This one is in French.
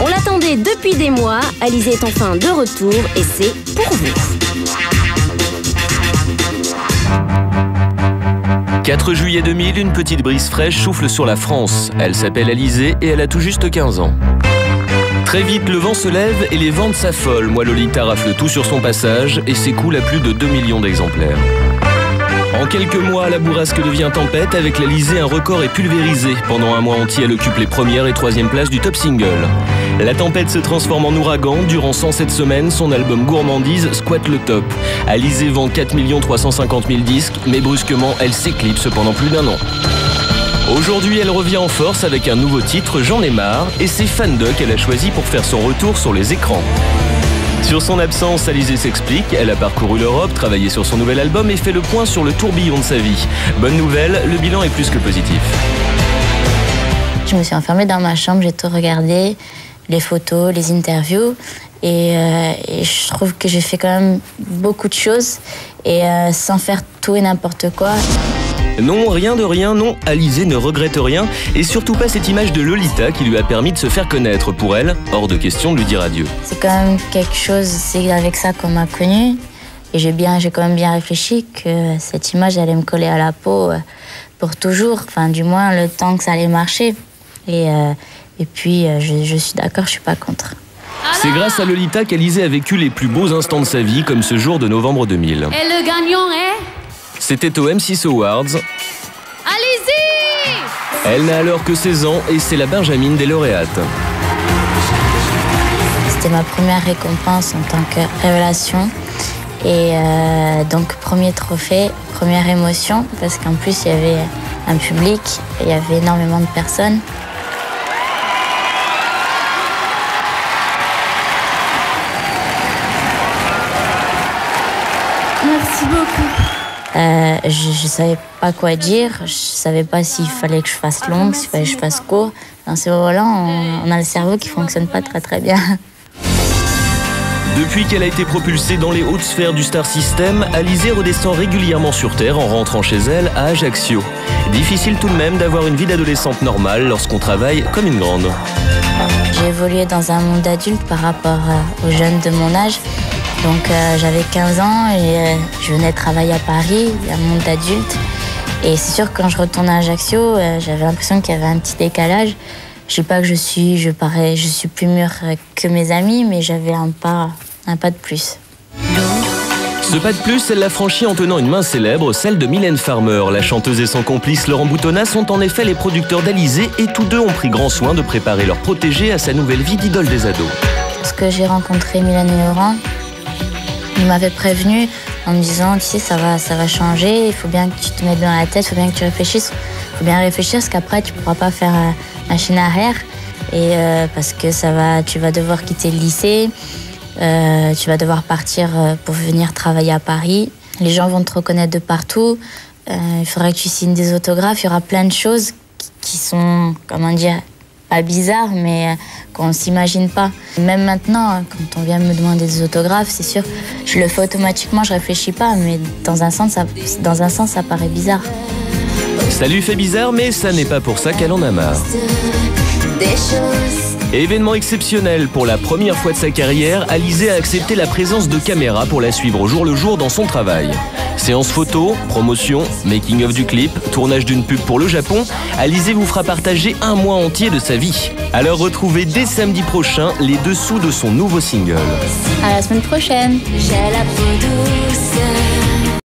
On l'attendait depuis des mois, Alizée est enfin de retour et c'est pour vous. 4 juillet 2000, une petite brise fraîche souffle sur la France. Elle s'appelle Alizée et elle a tout juste 15 ans. Très vite, le vent se lève et les ventes s'affolent. Moi, Lolita rafle tout sur son passage et s'écoule à plus de 2 millions d'exemplaires. En quelques mois, la bourrasque devient tempête. Avec l'Alizée, un record est pulvérisé. Pendant un mois entier, elle occupe les premières et troisième places du top single. La tempête se transforme en ouragan. Durant 107 semaines, son album Gourmandise squatte le top. Alizée vend 4 350 000 disques, mais brusquement, elle s'éclipse pendant plus d'un an. Aujourd'hui, elle revient en force avec un nouveau titre, J'en ai marre, et c'est Fan de qu'elle a choisi pour faire son retour sur les écrans. Sur son absence, Alizée s'explique. Elle a parcouru l'Europe, travaillé sur son nouvel album et fait le point sur le tourbillon de sa vie. Bonne nouvelle, le bilan est plus que positif. Je me suis enfermée dans ma chambre, j'ai tout regardé, les photos, les interviews. Et je trouve que j'ai fait quand même beaucoup de choses et sans faire tout et n'importe quoi. Non, rien de rien, non, Alizée ne regrette rien et surtout pas cette image de Lolita qui lui a permis de se faire connaître. Pour elle, hors de question de lui dire adieu. C'est quand même quelque chose, c'est avec ça qu'on m'a connue et j'ai quand même bien réfléchi que cette image allait me coller à la peau pour toujours, enfin du moins le temps que ça allait marcher. Et puis je suis d'accord, je suis pas contre. C'est grâce à Lolita qu'Alizée a vécu les plus beaux instants de sa vie, comme ce jour de novembre 2000. Et le gagnant est... C'était au M6 Awards. Alizée! Elle n'a alors que 16 ans et c'est la Benjamine des lauréates. C'était ma première récompense en tant que révélation. Et donc premier trophée, première émotion, parce qu'en plus il y avait un public, il y avait énormément de personnes. Merci beaucoup. Je savais pas quoi dire, je savais pas s'il fallait que je fasse longue, s'il fallait que je fasse court. Dans ces moments-là, on a le cerveau qui fonctionne pas très bien. Depuis qu'elle a été propulsée dans les hautes sphères du Star System, Alizée redescend régulièrement sur Terre en rentrant chez elle à Ajaccio. Difficile tout de même d'avoir une vie d'adolescente normale lorsqu'on travaille comme une grande. J'ai évolué dans un monde adulte par rapport aux jeunes de mon âge. Donc j'avais 15 ans et je venais travailler à Paris, un monde d'adulte. Et c'est sûr que quand je retourne à Ajaccio, j'avais l'impression qu'il y avait un petit décalage. Je sais pas que je suis plus mûre que mes amis, mais j'avais un pas de plus. Ce pas de plus, elle l'a franchi en tenant une main célèbre, celle de Mylène Farmer. La chanteuse et son complice Laurent Boutonnat sont en effet les producteurs d'Alizée et tous deux ont pris grand soin de préparer leur protégé à sa nouvelle vie d'idole des ados. Lorsque j'ai rencontré Mylène et Laurent, ils m'avaient prévenu en me disant, tu sais, ça va changer, il faut bien que tu te mettes dans la tête, il faut bien que tu réfléchisses. Il faut bien réfléchir parce qu'après, tu ne pourras pas faire machine arrière. Et parce que tu vas devoir quitter le lycée, tu vas devoir partir pour venir travailler à Paris. Les gens vont te reconnaître de partout. Il faudra que tu signes des autographes. Il y aura plein de choses qui sont, comment dire, pas bizarres, mais qu'on ne s'imagine pas. Même maintenant, quand on vient me demander des autographes, c'est sûr, je le fais automatiquement, je réfléchis pas, mais dans un sens, ça paraît bizarre. Ça lui fait bizarre, mais ça n'est pas pour ça qu'elle en a marre. Événement exceptionnel, pour la première fois de sa carrière, Alizée a accepté la présence de caméras pour la suivre au jour le jour dans son travail. Séance photo, promotion, making-of du clip, tournage d'une pub pour le Japon, Alizée vous fera partager un mois entier de sa vie. Alors retrouvez dès samedi prochain les dessous de son nouveau single. À la semaine prochaine. J'ai la peau douce.